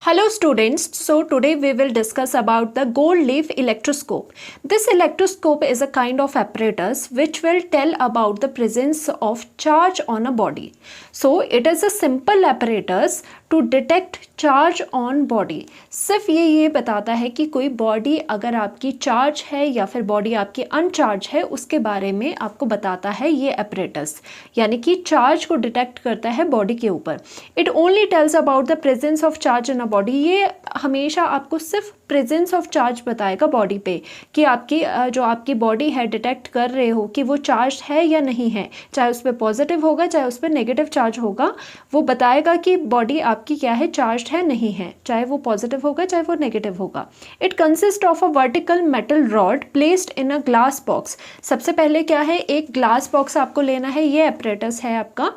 Hello students, so today we will discuss about the gold leaf electroscope. This electroscope is a kind of apparatus which will tell about the presence of charge on a body. So it is a simple apparatus to detect charge on body. सिर्फ ये बताता है कि कोई body अगर आपकी charge है या फिर बॉडी आपकी अनचार्ज है उसके बारे में आपको बताता है ये apparatus, यानी कि चार्ज को डिटेक्ट करता है बॉडी के ऊपर. It only tells about the presence of charge in a body. ये हमेशा आपको सिर्फ प्रेजेंस ऑफ चार्ज बताएगा बॉडी पे कि आपकी जो आपकी बॉडी है डिटेक्ट कर रहे हो कि वो चार्ज है या नहीं है, चाहे उस पर पॉजिटिव होगा चाहे उस पर नेगेटिव चार्ज होगा, वो बताएगा कि बॉडी आपकी क्या है, चार्ज है नहीं है, चाहे वो पॉजिटिव होगा चाहे वो नेगेटिव होगा. It consist of a vertical metal rod placed in a glass box. सबसे पहले क्या है, एक ग्लास बॉक्स आपको लेना है. ये apparatus है आपका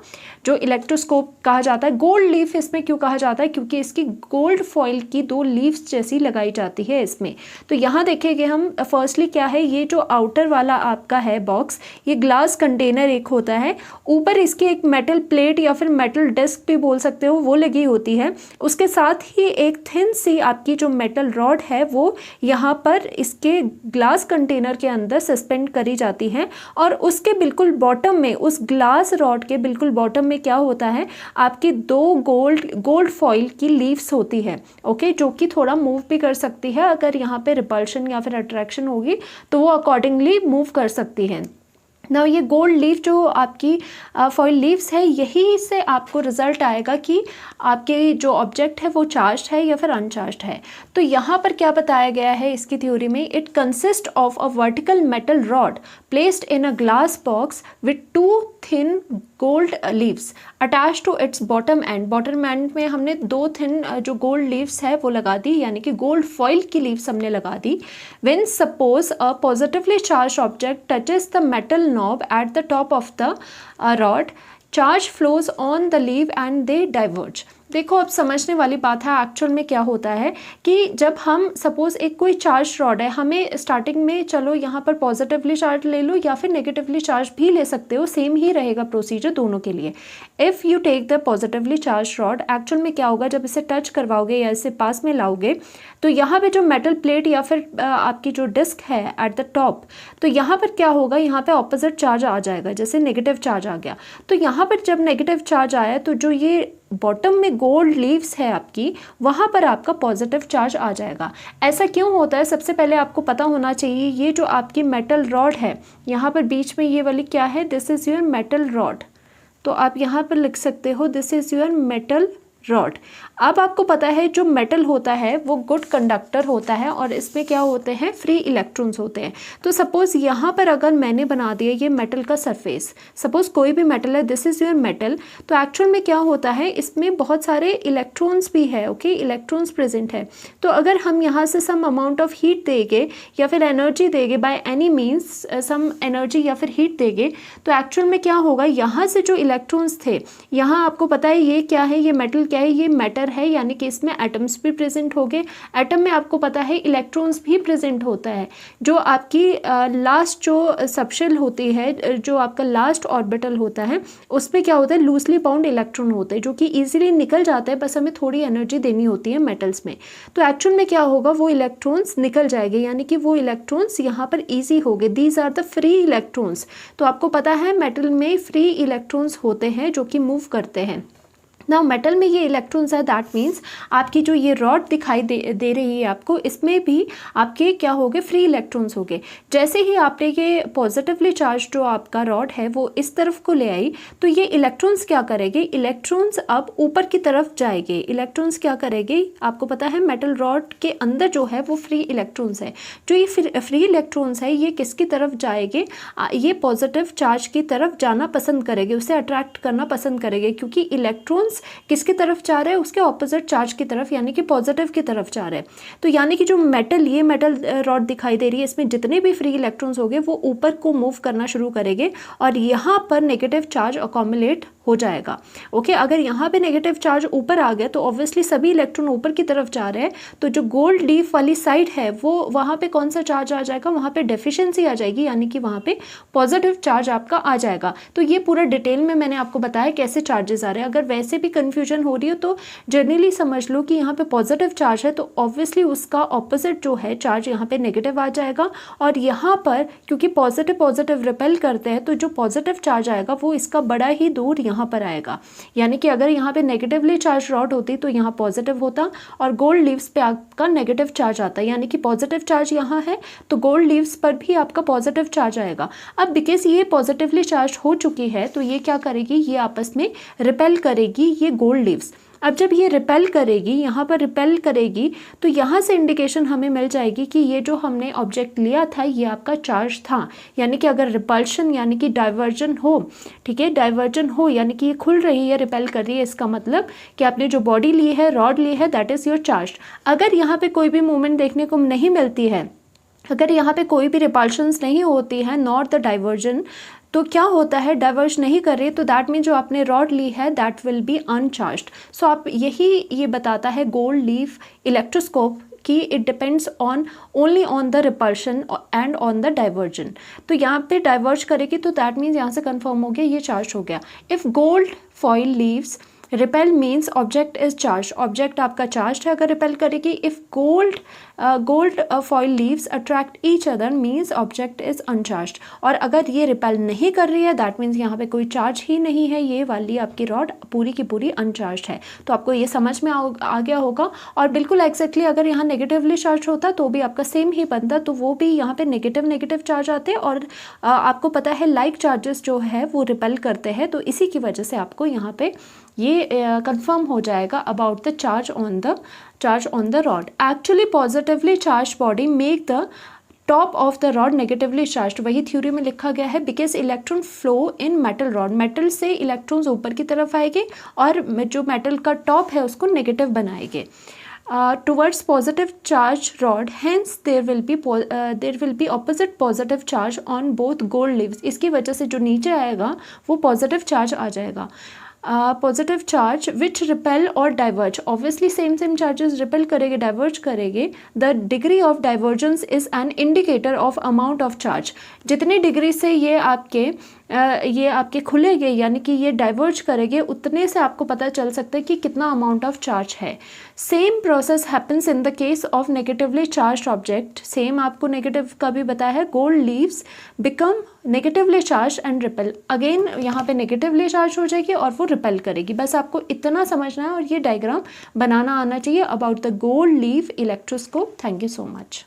जो इलेक्ट्रोस्कोप कहा जाता है. गोल्ड लीफ इसमें क्यों कहा जाता है, क्योंकि इसकी गोल्ड फॉइल की दो लीव्स जैसी लगाई जाती है इसमें. तो यहाँ देखेंगे हम फर्स्टली क्या है, ये जो आउटर वाला आपका है बॉक्स, ये ग्लास कंटेनर एक होता है. ऊपर इसकी एक मेटल प्लेट या फिर मेटल डिस्क भी बोल सकते हो वो लगी होती है. उसके साथ ही एक थिन सी आपकी जो मेटल रॉड है वो यहाँ पर इसके ग्लास कंटेनर के अंदर सस्पेंड करी जाती है. और उसके बिल्कुल बॉटम में, उस ग्लास रॉड के बिल्कुल बॉटम में क्या होता है, आपकी दो गोल्ड फॉइल की लीव्स होती है. ओके, जो कि थोड़ा मूव भी कर सकती है. अगर यहाँ पे रिपल्शन या फिर अट्रैक्शन होगी तो वो अकॉर्डिंगली मूव कर सकती है. ना ये गोल्ड लीफ जो आपकी फॉइल लीव्स है, यही से आपको रिजल्ट आएगा कि आपके जो ऑब्जेक्ट है वो चार्ज है या फिर अनचार्ज है. तो यहाँ पर क्या बताया गया है इसकी थ्योरी में, it consist of a vertical metal rod placed in a glass box with two thin gold leaves attach to its bottom end. Bottom end में हमने दो थिन जो गोल्ड लीव्स है वो लगा दी, यानी कि गोल्ड फॉइल की लीव्स हमने लगा दी. When suppose a positively charge object touches the metal knob at the top of the rod, charge flows on the leaf and they diverge. देखो अब समझने वाली बात है. एक्चुअल में क्या होता है कि जब हम सपोज एक कोई चार्ज रॉड है, हमें स्टार्टिंग में चलो यहाँ पर पॉजिटिवली चार्ज ले लो या फिर नेगेटिवली चार्ज भी ले सकते हो, सेम ही रहेगा प्रोसीजर दोनों के लिए. If you take the positively charge rod, actual में क्या होगा, जब इसे टच करवाओगे या इसे पास में लाओगे तो यहाँ पे जो मेटल प्लेट या फिर आपकी जो डिस्क है एट द टॉप, तो यहाँ पर क्या होगा, यहाँ पे ऑपोजिट चार्ज आ जाएगा. जैसे नेगेटिव चार्ज आ गया तो यहाँ पर जब नेगेटिव चार्ज आया तो जो ये बॉटम में गोल्ड लीव्स है आपकी, वहाँ पर आपका पॉजिटिव चार्ज आ जाएगा. ऐसा क्यों होता है, सबसे पहले आपको पता होना चाहिए. ये जो आपकी मेटल रॉड है, यहाँ पर बीच में ये वाली क्या है, this is your metal rod. तो आप यहाँ पर लिख सकते हो this is your metal rod. अब आपको पता है जो मेटल होता है वो गुड कंडक्टर होता है और इसमें क्या होते हैं, फ्री इलेक्ट्रॉन्स होते हैं. तो सपोज यहाँ पर अगर मैंने बना दिया ये मेटल का सरफेस, सपोज कोई भी मेटल है, दिस इज़ योर मेटल, तो एक्चुअल में क्या होता है, इसमें बहुत सारे इलेक्ट्रॉन्स भी है. ओके, इलेक्ट्रॉन्स प्रेजेंट है. तो अगर हम यहाँ से सम अमाउंट ऑफ हीट देंगे या फिर एनर्जी देंगे, by any means some energy या फिर हीट देंगे, तो एक्चुअल में क्या होगा, यहाँ से जो इलेक्ट्रॉन्स थे, यहाँ आपको पता है ये क्या है, ये मेटल क्या है, ये मैटर है, यानी कि इसमें एटम्स भी प्रेजेंट हो गए. एटम में आपको पता है इलेक्ट्रॉन्स भी प्रेजेंट होता है. जो आपकी लास्ट जो सबशेल होती है, जो आपका लास्ट ऑर्बिटल होता है, उसमें क्या होता है, लूजली बाउंड इलेक्ट्रॉन होते हैं जो कि इजीली निकल जाते हैं, बस हमें थोड़ी एनर्जी देनी होती है मेटल्स में. तो एक्चुअल में क्या होगा, वो इलेक्ट्रॉन्स निकल जाएंगे, यानी कि वो इलेक्ट्रॉन्स यहाँ पर ईजी हो गए. These are the free electrons. तो आपको पता है मेटल में फ्री इलेक्ट्रॉन्स होते हैं जो कि मूव करते हैं. ना मेटल में ये इलेक्ट्रॉन्स है, दैट मीन्स आपकी जो ये रॉड दिखाई दे रही है आपको, इसमें भी आपके क्या हो गए, फ्री इलेक्ट्रॉन्स हो गए. जैसे ही आपने ये पॉजिटिवली चार्ज जो आपका रॉड है वो इस तरफ को ले आई, तो ये इलेक्ट्रॉन्स क्या करेंगे, इलेक्ट्रॉन्स अब ऊपर की तरफ जाएंगे. इलेक्ट्रॉन्स क्या करेंगे, आपको पता है मेटल रॉड के अंदर जो है वो फ्री इलेक्ट्रॉन्स है. जो ये फ्री इलेक्ट्रॉन्स है ये किसकी तरफ जाएंगे, ये पॉजिटिव चार्ज की तरफ जाना पसंद करेंगे, उसे अट्रैक्ट करना पसंद करेंगे, क्योंकि इलेक्ट्रॉन्स किसकी तरफ जा रहे हैं, उसके ऑपोजिट चार्ज की तरफ, यानी कि पॉजिटिव की तरफ जा रहे हैं. तो यानी कि जो मेटल, ये मेटल रॉड दिखाई दे रही है, इसमें जितने भी फ्री इलेक्ट्रॉन्स होंगे वो ऊपर को मूव करना शुरू करेंगे और यहाँ पर नेगेटिव चार्ज अकोमुलेट हो जाएगा। ओके, अगर यहाँ पे नेगेटिव चार्ज ऊपर आ गया तो ऑब्वियसली सभी इलेक्ट्रॉन ऊपर की तरफ जा रहे हैं, तो जो गोल्ड लीफ वाली साइड है वो वहाँ पे कौन सा चार्ज आ जाएगा, वहाँ पे डेफिशिएंसी आ जाएगी, यानी कि वहाँ पे पॉजिटिव चार्ज आपका आ जाएगा। तो ये पूरा डिटेल में मैंने आपको बताया कैसे चार्जेस आ रहे हैं। अगर वैसे भी कन्फ्यूजन हो रही है तो जनरली समझ लो कि यहाँ पे पॉजिटिव चार्ज है तो ऑब्वियसली उसका ऑपोजिट जो है चार्ज यहाँ पे नेगेटिव आ जाएगा, और यहाँ पर क्योंकि पॉजिटिव रिपेल करते हैं तो जो पॉजिटिव चार्ज आएगा वो इसका बड़ा ही दूर यहाँ पर आएगा। यानी कि अगर यहाँ पे नेगेटिवली चार्ज रॉड होती तो यहाँ पॉजिटिव होता और गोल्ड लीव्स पे आपका नेगेटिव चार्ज आता, यानी कि पॉजिटिव चार्ज यहाँ है तो गोल्ड लीव्स पर भी आपका पॉजिटिव चार्ज आएगा। अब बिकॉज ये पॉजिटिवली चार्ज हो चुकी है तो ये क्या करेगी, ये आपस में रिपेल करेगी ये गोल्ड लीव्स। अब जब ये रिपेल करेगी, यहाँ पर रिपेल करेगी, तो यहाँ से इंडिकेशन हमें मिल जाएगी कि ये जो हमने ऑब्जेक्ट लिया था ये आपका चार्ज था। यानी कि अगर रिपल्शन यानी कि डाइवर्जन हो, ठीक है, डाइवर्जन हो यानी कि ये खुल रही है, रिपेल कर रही है, इसका मतलब कि आपने जो बॉडी ली है, रॉड ली है, दैट इज़ योर चार्ज। अगर यहाँ पे कोई भी मूवमेंट देखने को नहीं मिलती है, अगर यहाँ पे कोई भी रिपल्शंस नहीं होती है नॉट द डाइवर्जन, तो क्या होता है, डाइवर्ज नहीं कर रही, तो दैट मीन जो आपने रॉड ली है दैट विल बी अनचार्ज्ड। सो आप ये बताता है गोल्ड लीफ इलेक्ट्रोस्कोप कि it depends on only on the repulsion and on the diversion. तो यहाँ पे डाइवर्ज करेगी तो दैट मीन्स यहाँ से कंफर्म हो गया ये चार्ज हो गया। If gold foil leaves repel means object is charge, object आपका चार्ज है अगर रिपेल करेगी। If gold foil leaves attract each other means object is uncharged. और अगर ये रिपेल नहीं कर रही है दैट मीन्स यहाँ पे कोई चार्ज ही नहीं है, ये वाली आपकी रॉड पूरी की पूरी अनचार्ज्ड है। तो आपको ये समझ में आ गया होगा। और बिल्कुल एग्जैक्टली अगर यहाँ नेगेटिवली चार्ज होता तो भी आपका सेम ही बनता, तो वो भी यहाँ पे नेगेटिव चार्ज आते और आपको पता है लाइक चार्जेस जो है वो रिपेल करते हैं, तो इसी की वजह से आपको यहाँ पे ये कंफर्म हो जाएगा about the charge on the rod. Actually positively charge body make the top of the rod negatively charge, वही थ्योरी में लिखा गया है, because electron flow in metal rod, metal से इलेक्ट्रॉन्स ऊपर की तरफ आएंगे और जो मेटल का टॉप है उसको नेगेटिव बनाएंगे towards positive charge rod, hence there will be opposite positive charge on both gold leaves। इसकी वजह से जो नीचे आएगा वो पॉजिटिव चार्ज आ जाएगा। पॉजिटिव चार्ज विच रिपेल और diverge, obviously same charges repel करेंगे, डाइवर्ज करेंगे। The degree of divergence is an indicator of amount of charge, जितनी डिग्री से ये आपके खुलेंगे यानी कि ये डाइवर्ज करेंगे उतने से आपको पता चल सकता है कि कितना अमाउंट ऑफ चार्ज है। Same process happens in the case of negatively charge object, same आपको नेगेटिव का भी बताया है, gold leaves become negatively charge and repel, again यहाँ पे नेगेटिवली चार्ज हो जाएगी और वो रिपेल करेगी। बस आपको इतना समझना है और ये डायग्राम बनाना आना चाहिए about the gold leaf electroscope. Thank you so much.